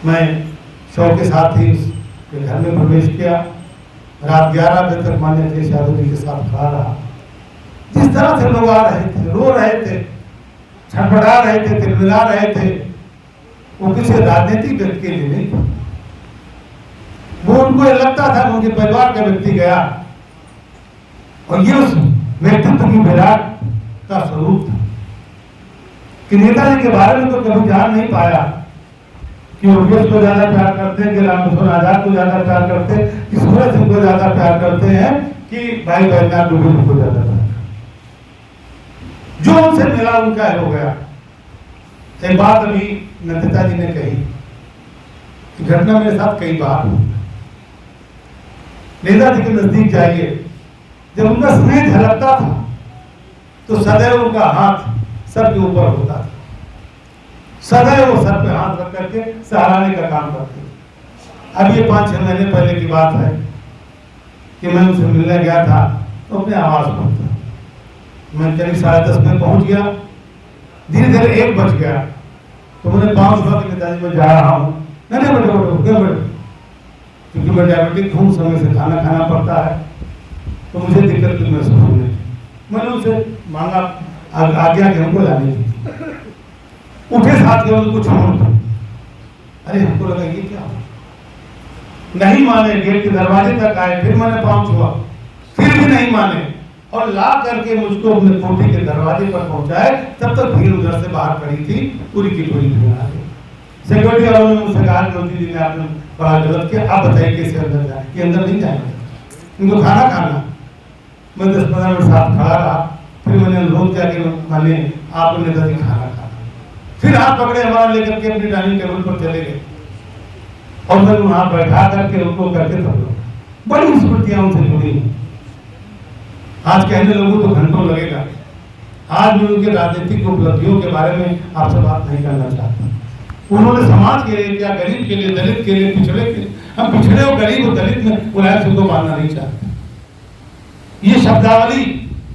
मैं शौक के साथ ही उसके घर में प्रवेश किया। रात 11 बजे तक मान्य अखिलेश यादव जी के साथ खड़ा रहा। जिस तरह से लोग आ रहे थे, रो रहे थे, छटपटा रहे थे, तिलमिला रहे थे, वो किसी राजनीतिक व्यक्ति के लिए नहीं, वो उनको लगता था उनके परिवार का व्यक्ति गया और ये उस व्यक्तित्व की विराट का स्वरूप था कि नेताजी के बारे में तो कभी जान नहीं पाया कि वो योगेश को ज्यादा प्यार करते हैं, कि रामकिशोर आजाद को ज्यादा प्यार करते हैं, कि सूरज सिंह को ज्यादा प्यार करते हैं, कि भाई बैजनाथ दुबे को ज्यादा प्यार। जो उनसे मिला उनका हो गया। एक बात अभी नंदिता जी ने कही, घटना मेरे साथ कई बार। नेताजी के नजदीक जाइए, जब उनका स्नेह झलकता था तो सदैव उनका हाथ सर के ऊपर होता था, सदैव वो सर पे हाथ रख करके सहाराने का काम करते। अब ये 5-6 महीने पहले की बात है कि मैं उनसे मिलने गया था तो अपने आवास पर था। मैं करीब 10:30 में पहुंच गया। धीरे धीरे 1 बज गया तो मैंने 5 बजे के नेताजी में जा रहा हूँ। नहीं बेटे, क्योंकि मैं डायबिटिक हूँ, समय से खाना खाना पड़ता है तो मुझे दिक्कत महसूस होने लगी। मैंने उनसे मांगा आज्ञा कि हमको जाने की। उठे साथ के उनको छोड़ दो। अरे हमको लगा ये क्या हो, नहीं माने। गेट के दरवाजे तक आए, फिर मैंने पाँव छुआ, फिर भी नहीं माने और ला करके मुझको अपने कोठी के दरवाजे पर पहुंचाए। तब तक भीड़ उधर से बाहर खड़ी थी, पूरी की पूरी भीड़ आ गई। सिक्योरिटी वालों ने मुझसे कहा कि मोदी जी ने आपने बड़ा गलत किया, आप बताइए कैसे अंदर जाए। कि अंदर नहीं जाएंगे, इनको खाना खाना। मैं 10-15 मिनट साथ खड़ा रहा, फिर मैंने अनुरोध किया कि माने आप नेताजी खाना खाना। फिर हाथ पकड़े हमारा लेकर के अपनी डाइनिंग टेबल पर चले गए और मैं वहां बैठा करके उनको करके सब लोग बड़ी स्मृतियां उनसे जुड़ी। आज कहने लोगों तो घंटों लगेगा। आज मैं उनके राजनीतिक उपलब्धियों के बारे में आपसे बात नहीं करना चाहता। उन्होंने समाज के लिए क्या, गरीब के लिए, दलित के लिए, पिछड़े के लिए, हम पिछड़े और गरीब और दलित में मुलायम सिंह को मानना नहीं चाहते। ये शब्दावली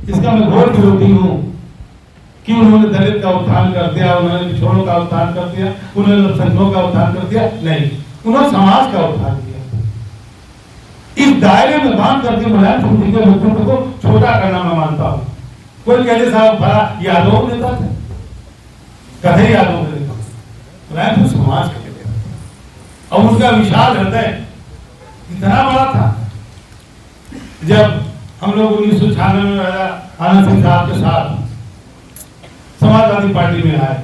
इसका मैं घोर विरोधी हूँ कि उन्होंने दलित का उत्थान कर दिया, उन्होंने पिछड़ों का उत्थान कर दिया, उन्होंने अल्पसंख्यकों का उत्थान कर दिया। नहीं, उन्होंने समाज का उत्थान किया। इस दायरे में बांध करके मुलायम सिंह जी के व्यक्तित्व को छोटा करना मैं मानता हूँ। कोई कहले साहब बड़ा यादव नेता थे, कथे यादव नेता, मुलायम सिंह समाज के नेता और उनका विशाल हृदय इतना बड़ा था। जब हम लोग 1996 में आनंद सिंह साहब के साथ समाजवादी पार्टी में आए,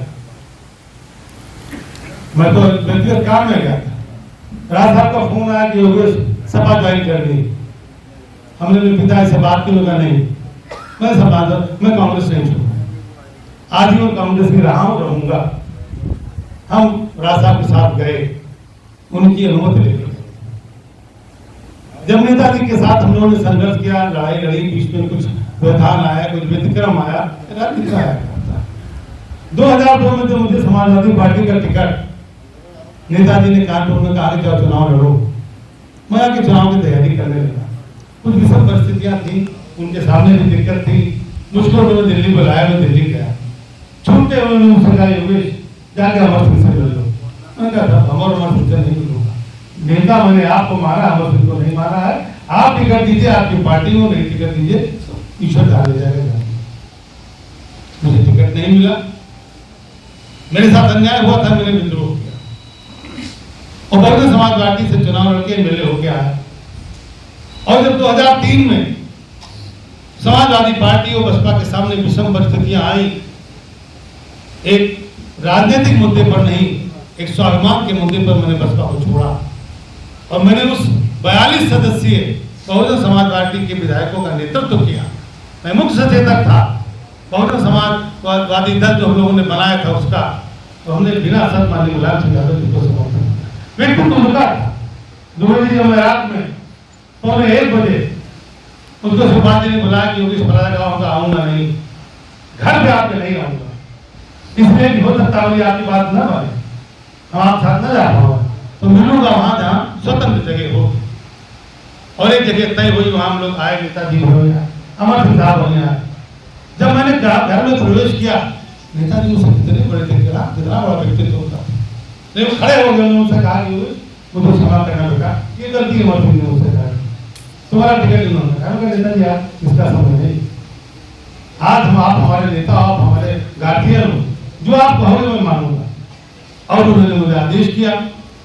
मैं तो व्यक्तिगत काम में गया था। राज साहब का फोन आया कि योगेश सपा ज्वाइन कर ली। हमने अपने पिता से बात की, होगा नहीं मैं कांग्रेस नहीं छोड़ूंगा, आजीवन कांग्रेस में रहा हूं, रहूंगा। हम राज साहब के साथ गए, उनकी अनुमति लेके। जब नेताजी के साथ हम लोगों ने संघर्ष किया, लड़ाई लड़ी, बीच में कुछ व्यवधान आया, कुछ व्यतिक्रम आया, 2002 में जब मुझे समाजवादी पार्टी का टिकट नेताजी ने कानपुर में कहा कि जाओ चुनाव लड़ो, मैं आके चुनाव की तैयारी करने लगा। कुछ विषम परिस्थितियां थी, उनके सामने भी दिक्कत थी, मुझको उन्होंने दिल्ली बुलाया, मैं दिल्ली गया। छूटते उन्होंने मुझसे कहा योगेश जाके अमर सिंह से मिल लो। मैंने कहा अमर सिंह से नहीं मिलूंगा, नेता मैंने आपको मारा, अमर सिंह को नहीं मारा है। आप टिकट दीजिए, आपकी पार्टी को नहीं टिकट दीजिए, ईश्वर डाले जाएगा। मुझे टिकट नहीं मिला, मेरे साथ अन्याय हुआ था, मैंने विद्रोह किया और बहुजन समाज पार्टी से चुनाव लड़के एमएलए होके आया। और जब 2003 में समाजवादी पार्टी और बसपा के सामने विषम परिस्थितियां आई, एक राजनीतिक मुद्दे पर नहीं, एक स्वाभिमान के मुद्दे पर मैंने बसपा को छोड़ा और मैंने उस 42 सदस्यीय बहुजन समाज पार्टी के विधायकों का नेतृत्व किया। मैं मुख्य सचेतक था बहुजन समाजवादी दल जो हम लोगों ने बनाया था उसका, तो हमने बिना असर मानी मुलायम सिंह यादव जी को समर्थन किया। व्यक्तित्व उनका था। दुबे जी जब मैं रात में 1:15 बजे उसको सुभाष जी ने बुलाया कि योगेश फलाना गाँव का आऊंगा नहीं, घर पे आपके नहीं आऊंगा, इसलिए कि हो सकता है आपकी बात न माने, हम आप साथ न जा पाऊंगा, तो मिलूंगा वहां जहाँ स्वतंत्र जगह हो। और एक जगह तय हुई, वहां हम लोग आए, नेताजी हो गया, अमर सिंह साहब हो गया। जब मैंने घर में प्रवेश किया, नेताजी मुझसे कितने बड़े थे, कितना बड़ा व्यक्तित्व होता। नहीं वो खड़े हो गए, उनसे कहा कि मुझे क्षमा करना बेटा, ये गलती है मत ने मुझसे कहा, तुम्हारा टिकट उन्होंने कहा नेताजी यार इसका समय नहीं, आज हम आप हमारे नेता, आप हमारे गार्जियन हो, जो आप कहोगे मैं मानूंगा। और उन्होंने मुझे आदेश किया।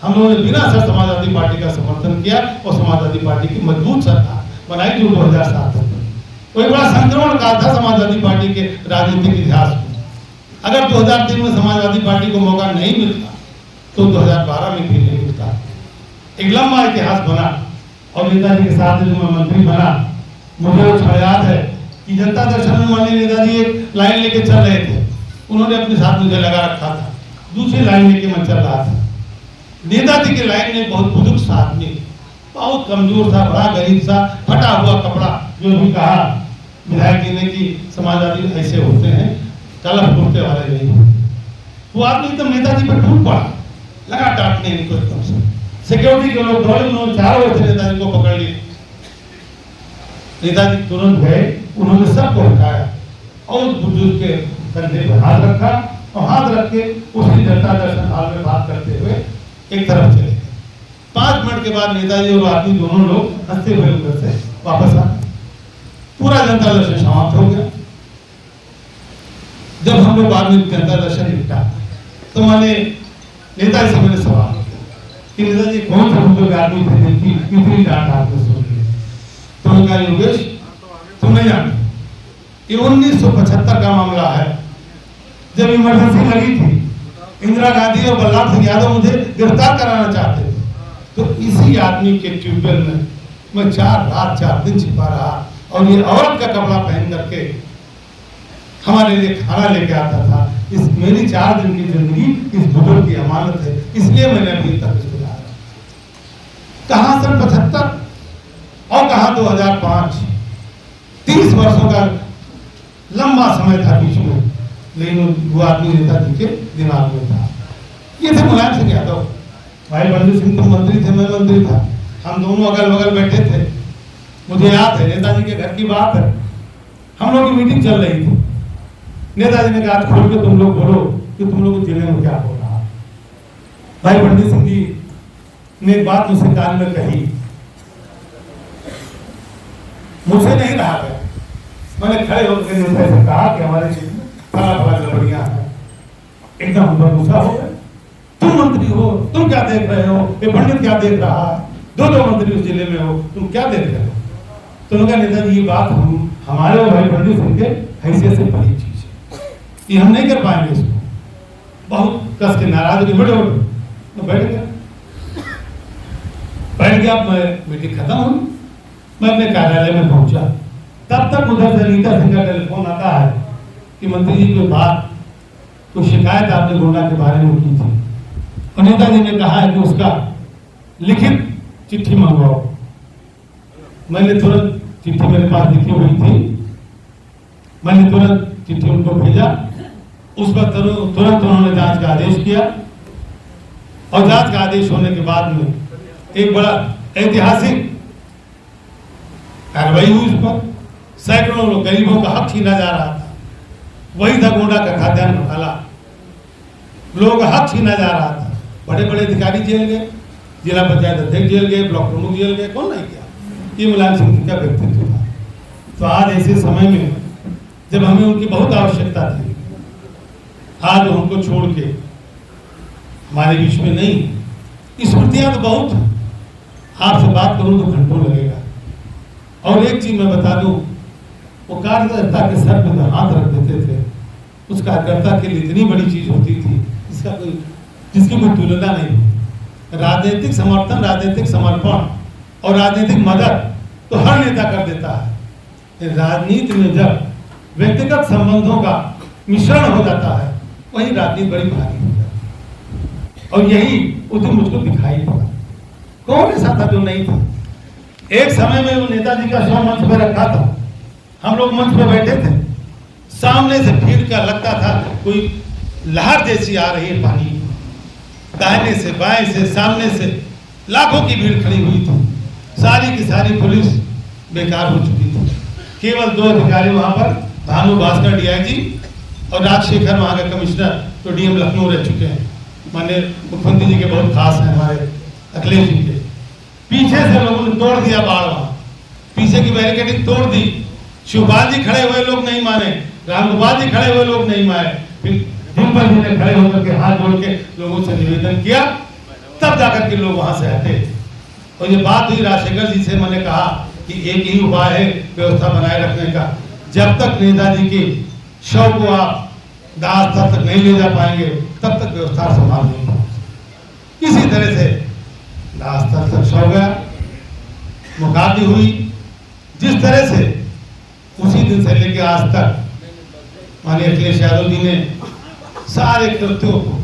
हम लोगों ने बिना शर्त समाजवादी पार्टी का समर्थन किया और समाजवादी पार्टी की मजबूत सरकार बनाई जो 2007 तक। वो एक बड़ा संक्रमण काल था समाजवादी पार्टी के राजनीतिक इतिहास में। अगर 2003 में समाजवादी पार्टी को मौका नहीं मिलता तो 2012 में भी नहीं मिलता। एक लंबा इतिहास बना और नेताजी के साथ जो मैं मंत्री बना, मुझे वो याद है कि जनता दर्शन में माननीय नेताजी एक लाइन लेके चल रहे थे, उन्होंने अपने साथ मुझे लगा रखा था, दूसरी लाइन लेके मैं चल रहा था। नेताजी की लाइन में बहुत बुजुर्ग सा आदमी, बहुत कमजोर था, बड़ा गरीब सा, फटा हुआ कपड़ा, जो भी कहा विधायक जी ने कि समाजवादी ऐसे होते हैं, कलर कुर्ते वाले नहीं। वो आदमी एकदम नेताजी पर टूट पड़ा, लगा डांटने इनको एकदम से। सिक्योरिटी के लोग दौड़े, उन्होंने चारों ओर से नेताजी को पकड़ लिया। नेताजी तुरंत गए, उन्होंने सबको हटाया और उस बुजुर्ग के कंधे पर हाथ रखा और हाथ रख के उसी जनता दर्शन हॉल में बात करते हुए एक तरफ चले गए। 5 मिनट के बाद नेताजी और आदमी दोनों लोग हंसते हुए उधर से वापस आ गए। पूरा जनता दर्शन समाप्त हो गया। जब हम लोग बाद में जनता दर्शन निपटा तो मैंने नेताजी से मैंने सवाल कि नेताजी कौन से बुजुर्ग आदमी थे जिनकी कितनी डांट आपने सुनी? तो उन्होंने कहा योगेश तुम नहीं जानते, ये 1975 का मामला है, जब इमरजेंसी लगी थी, इंदिरा गांधी और बल्लभ सिंह यादव मुझे गिरफ्तार कराना चाहते थे, तो इसी आदमी के ट्यूबवेल में मैं 4 रात 4 दिन छिपा रहा और ये औरत का कपड़ा पहन करके हमारे लिए खाना लेके आता था। इस मेरी 4 दिन की जिंदगी इस बुजुर्ग की अमानत है, इसलिए मैंने अभी तक इसको याद रखा। कहाँ सन 75 और कहाँ 2005, 30 वर्षों का लंबा समय था बीच में, लेकिन वो आदमी नेताजी के दिमाग में था। ये थे मुलायम सिंह यादव। भाई बंधु सिंह तुम मंत्री थे, मैं मंत्री था, हम दोनों अगल बगल बैठे थे। मुझे याद है नेताजी के घर की बात है, हम लोग की मीटिंग चल रही थी। नेताजी ने कहा खोल के तुम लोग बोलो कि तुम लोग जिले में क्या हो रहा। भाई पंडित सिंह जी ने एक बात मुझसे कान में कही, मुझसे नहीं रहा गया। मैंने खड़े होकर नेता से कहा कि हमारे जिले में फला गड़बड़ियां हैं। एकदम हम पर गुस्सा हो गए, तुम मंत्री हो, तुम क्या देख रहे हो, ये पंडित क्या देख रहा है, 2 मंत्री उस जिले में हो, तुम क्या देख रहे हो? तो उन्होंने कहा नेताजी ये बात हमारे और भाई पंडित सिंह के हैसियत से बड़ी चीज है, ये हम नहीं कर पाएंगे इसको। बहुत कस के नाराज हो गए, बैठो बैठ गया। बैठ गया, मीटिंग खत्म हुई, मैं अपने कार्यालय में पहुंचा। तब तक उधर से नीता सिंह का टेलीफोन आता है कि मंत्री जी के बाद कोई शिकायत आपने गोंडा के बारे में की थी और नेताजी ने कहा है कि उसका लिखित चिट्ठी मंगवाओ। मैंने तुरंत चिट्ठी मेरे पास लिखी हुई थी, मैंने तुरंत चिट्ठी उनको भेजा। उस पर तुरंत उन्होंने जांच का आदेश किया और जांच का आदेश होने के बाद में एक बड़ा ऐतिहासिक कार्रवाई हुई। उस पर सैकड़ों लोग गरीबों का हक छीना जा रहा था। वही था गोंडा का खाद्यान्न घोटाला, लोगों का हक छीना जा रहा था। बड़े बड़े अधिकारी जेल गए, जिला पंचायत अध्यक्ष जेल गए, ब्लॉक प्रमुख जेल गए, कौन नहीं गया? ये मुलायम सिंह का व्यक्तित्व था। तो आज ऐसे समय में जब हमें उनकी बहुत आवश्यकता थी, आज उनको छोड़ के हमारे बीच में नहीं। स्मृतियां तो बहुत, आपसे बात करूं तो घंटों लगेगा। और एक चीज मैं बता दूं, वो कार्यकर्ता के सर पे हाथ रख देते थे। उस कार्यकर्ता के लिए इतनी बड़ी चीज होती थी जिसकी कोई तुलना नहीं। राजनीतिक समर्थन, राजनीतिक समर्पण और राजनीतिक मदद तो हर नेता कर देता है। राजनीति में जब व्यक्तिगत संबंधों का मिश्रण हो जाता है, वही राजनीति बड़ी भारी हो जाती है। और यही उस दिन मुझको दिखाई पड़ा। कौन ऐसा था जो नहीं था? एक समय में वो नेताजी का शव मंच पर रखा था, हम लोग मंच पर बैठे थे, सामने से भीड़ का लगता था कोई लहर जैसी आ रही है पानी, दाहिने से बाएं से सामने से लाखों की भीड़ खड़ी हुई थी। सारी की सारी पुलिस बेकार हो चुकी थी। केवल 2 अधिकारी वहां पर, भानु भास्कर डीआईजी और राजशेखर वहां का कमिश्नर, तो डीएम लखनऊ रह चुके हैं, माननीय मुख्यमंत्री जी के बहुत खास हैं हमारे अखिलेश जी के। पीछे से लोगों ने तोड़ दिया बाढ़, वहां पीछे की बैरिकेडिंग तोड़ दी। शिवपाल जी खड़े हुए लोग नहीं माने, रामगोपाल जी खड़े हुए लोग नहीं माने, फिर डिम्पल जी ने खड़े होकर के हाथ जोड़ के लोगों से निवेदन किया, तब जाकर के लोग वहां से हटे। और ये बात हुई राजशेखर जी से, मैंने कहा कि एक ही उपाय है व्यवस्था बनाए रखने का, जब तक नेताजी के शव को आप दाह स्थल तक नहीं ले जा पाएंगे तब तक व्यवस्था संभाल नहीं पाएंगे। इसी तरह से दाह स्थल तक शव गया, मुखाग्नि हुई। जिस तरह से उसी दिन से लेकर आज तक माननीय अखिलेश यादव जी ने सारे कृत्यों को,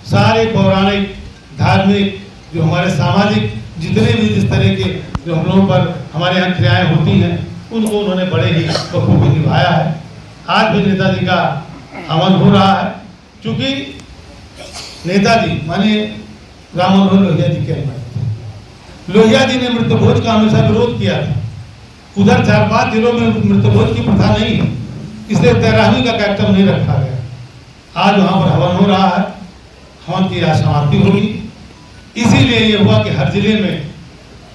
सारे पौराणिक धार्मिक जो हमारे सामाजिक जितने भी जिस तरह के जो हम लोगों पर हमारे यहाँ क्रियाएं होती हैं उनको उन्होंने बड़े ही बखूबी निभाया है। आज भी नेताजी का हवन हो रहा है, क्योंकि नेताजी माने राम मनोहर लोहिया जी के अनुयायी। लोहिया जी ने मृत्युभोज का हमेशा विरोध किया था। उधर 4-5 जिलों में मृत्युभोज की प्रथा नहीं है, इसलिए 13वीं का कार्यक्रम नहीं रखा गया। आज वहां पर हवन हो रहा है, हवन की आज समाप्ति होगी। इसीलिए ये हुआ कि हर जिले में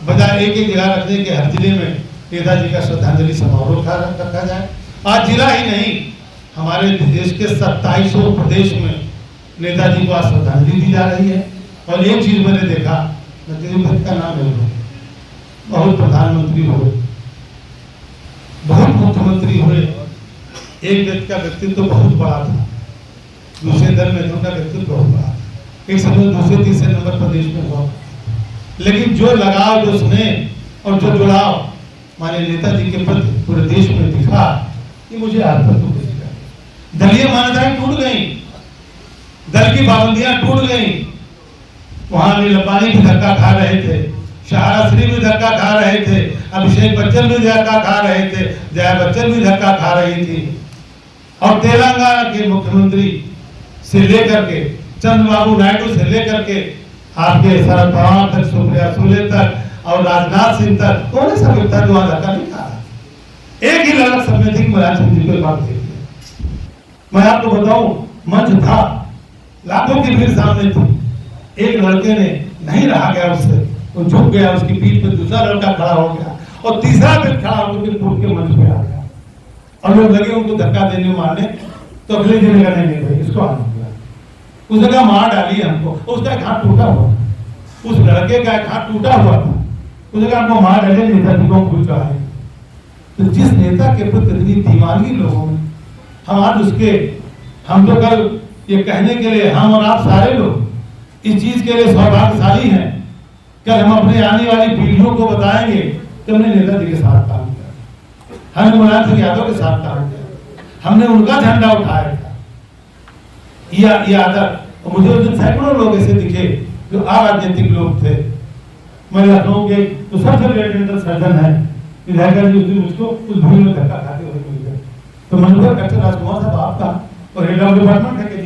बजाय एक जगह रखने के हर जिले में नेताजी का श्रद्धांजलि समारोह रखा जाए। आज जिला ही नहीं, हमारे देश के 2700 प्रदेश में नेताजी को आज श्रद्धांजलि दी जा रही है। और एक चीज मैंने देखा, नतीजे का नाम है, बहुत प्रधानमंत्री हुए, बहुत मुख्यमंत्री हुए, एक व्यक्ति का व्यक्तित्व बहुत बड़ा था, दूसरे दल में उनका व्यक्तित्व बहुत बड़ा था, एक समय दूसरे तीसरे नंबर प्रदेश में हुआ। लेकिन जो लगाव, जो स्नेह और जो जुड़ाव माने नेताजी के प्रति पूरे देश में दिखा, ये मुझे आज तक तो दिखा। दलीय मान्यताएं टूट गई, दल की पाबंदियां टूट गई। वहां अनिल अंबानी भी धक्का खा रहे थे, शहारा श्री भी धक्का खा रहे थे, अभिषेक बच्चन भी धक्का खा रहे थे, जया बच्चन भी धक्का खा रही थी। और तेलंगाना के मुख्यमंत्री से लेकर के चंद्रबाबू नायडू से लेकर के आपके शरद पवार तक, सुप्रिया सुले तक और राजनाथ सिंह तक, कौन सा व्यक्ति जो धक्का नहीं खा रहा। एक ही लड़क सब में थी, मुलायम सिंह जी को बात देखिए। मैं आपको बताऊं, मंच था, लाखों की भीड़ सामने थी, एक लड़के ने नहीं रहा गया उससे, वो झुक गया, उसकी पीठ पे दूसरा लड़का खड़ा हो गया और तीसरा व्यक्ति खड़ा होकर कूद के मंच पे आ गया और लोग लगे उनको धक्का देने मारने। तो अगले दिन लगा नहीं भाई इसको आने दिया, उसने कहा मार डाली हमको। उसका एक हाथ टूटा हुआ, उस लड़के का एक हाथ टूटा हुआ था, उसने कहा हमको मार डाले, नेताजी को भूल रहा है। तो जिस नेता के प्रति इतनी दीवानगी लोगों में, हम आज उसके, हम तो कल ये कहने के लिए हम और आप सारे लोग इस चीज के लिए सौभाग्यशाली हैं, कल हम अपने आने वाली पीढ़ियों को बताएंगे कि हमने नेताजी के साथ काम किया, हमने मुलायम सिंह यादव के साथ काम किया, हमने उनका झंडा उठाया था। ये आदत मुझे उस दिन सैकड़ों लोग ऐसे दिखे जो अराजनीतिक लोग थे। मैं लखनऊ के तो सबसे बड़े डेंटल सर्जन है विधायक जी, उस दिन मुझको उस भूमि में धक्का खाते हुए मिल गए। तो मनोहर डॉक्टर राजकुमार साहब आपका और हेड ऑफ डिपार्टमेंट है कि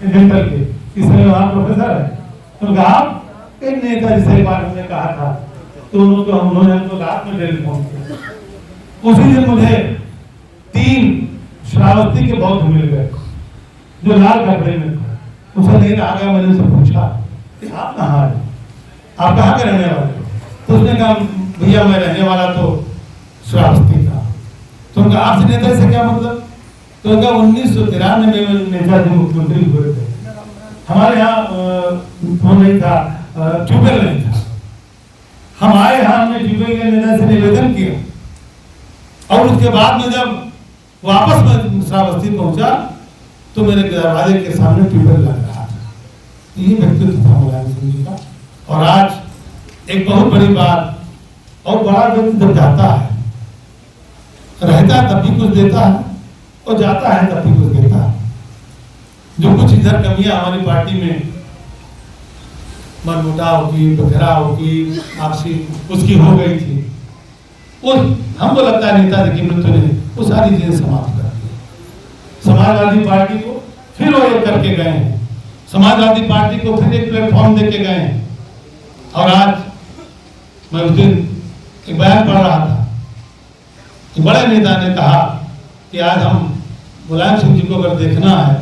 डेंटल के, इसमें वहाँ प्रोफेसर है। तो आप एक नेता जिसे बार हमने कहा था, तो उन्होंने हमको रात में टेलीफोन किया। उसी दिन मुझे 3 श्रावस्ती के बौद्ध मिल गए जो लाल कपड़े में थे। उसे नहीं आ गया, मैंने उससे पूछा कि आप कहाँ हैं, आप कहाँ के रहने वाले? तो उसने कहा भैया मैं रहने वाला तो श्रावस्ती था। तो उनका आपसे नेता से क्या मतलब? तो उनका 1993 में नेताजी मुख्यमंत्री हुए थे, हमारे यहाँ फोन नहीं था, ट्यूबवेल नहीं था। हम आए यहाँ, हमने ट्यूबवेल के नेता से निवेदन किया और उसके बाद में जब वापस में श्रावस्ती पहुंचा तो मेरे दरवाजे के सामने ट्यूबवेल लग रहा था। ये व्यक्तित्व था मुलायम सिंह जी का। और आज एक बहुत बड़ी बात, और बड़ा व्यक्ति जब जाता है, रहता है तब भी कुछ देता है और जाता है तब भी कुछ देता है। जो कुछ इधर कमियां हमारी पार्टी में मनमुटाव की, बखराव की, आपसी उसकी हो गई थी, उस हमको लगता है नेताजी की मृत्यु ने वो सारी चीजें समाप्त कर दी। समाजवादी पार्टी को फिर वो ये करके गए हैं, समाजवादी पार्टी को फिर एक प्लेटफॉर्म देके गए हैं। और आज मैं उस दिन एक बयान पढ़ रहा था, बड़े नेता ने कहा कि आज हम मुलायम सिंह जी को अगर देखना है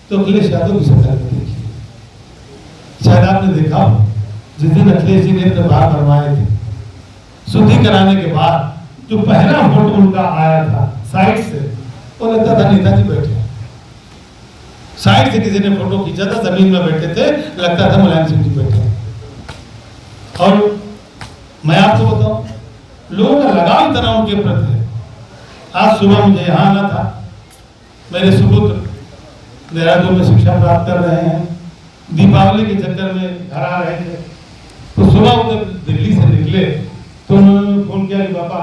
तो अखिलेश यादव की सरकार को देखिए। शायद आपने देखा हो, जिस दिन अखिलेश जी ने अपने बाल बनवाए थे, शुद्धि कराने के बाद जो पहला फोटो उनका आया था साइड से, वो लगता था नेताजी बैठे। साइड से किसी ने फोटो खींचा था, जमीन में बैठे थे, लगता था मुलायम सिंह जी बैठे। और मैं आपको बताऊं, लोगों का लगाव इतना उनके प्रति है। आज सुबह मुझे यहाँ आना था, मेरे सुपुत्र देहरादून में शिक्षा प्राप्त कर रहे हैं, दीपावली के चक्कर में घर आ रहे थे, तो सुबह उधर दिल्ली से निकले तो उन्होंने फोन किया कि पापा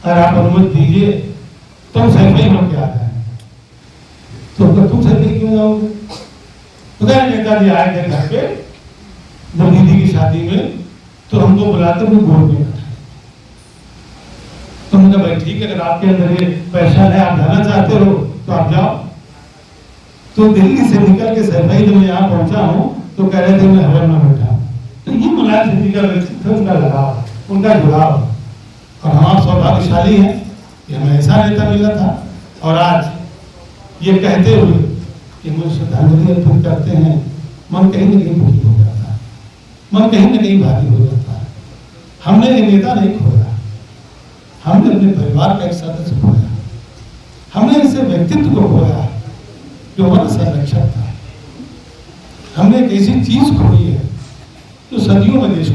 अगर आप अनुमति दीजिए तो हम सैफई होकर आ जाए। तो तुम सैफई क्यों जाओगे? उधर नेताजी आए थे घर पे जब दीदी की शादी में, तो हमको बुलाते हुए गोद में बैठाए। तो मैंने कहा भाई ठीक है, अगर आपके अंदर ये पैशन है, आप जाना चाहते हो तो आप जाओ। तो दिल्ली से निकल के सैफई जब मैं यहाँ पहुंचा हूँ तो कह रहे थे मैं हवन में बैठा। तो ये मुलायम सिंह जी का व्यक्तित्व, उनका लगाव, उनका जुड़ाव। और हम आप सौभाग्यशाली हैं कि हमें ऐसा नेता मिला था। और आज ये कहते हुए कि मुझे श्रद्धांजलि अर्पित करते हैं, मन कहीं न कहीं दुखी हो जाता है, मन कहीं न कहीं भारी हो जाता है। हमने ये नेता नहीं खोया, हमने अपने परिवार का एक सदस्य खोया, हमने ऐसे व्यक्तित्व को खोया जो हमारा संरक्षक था। हमने एक ऐसी चीज खोई है जो सदियों में देश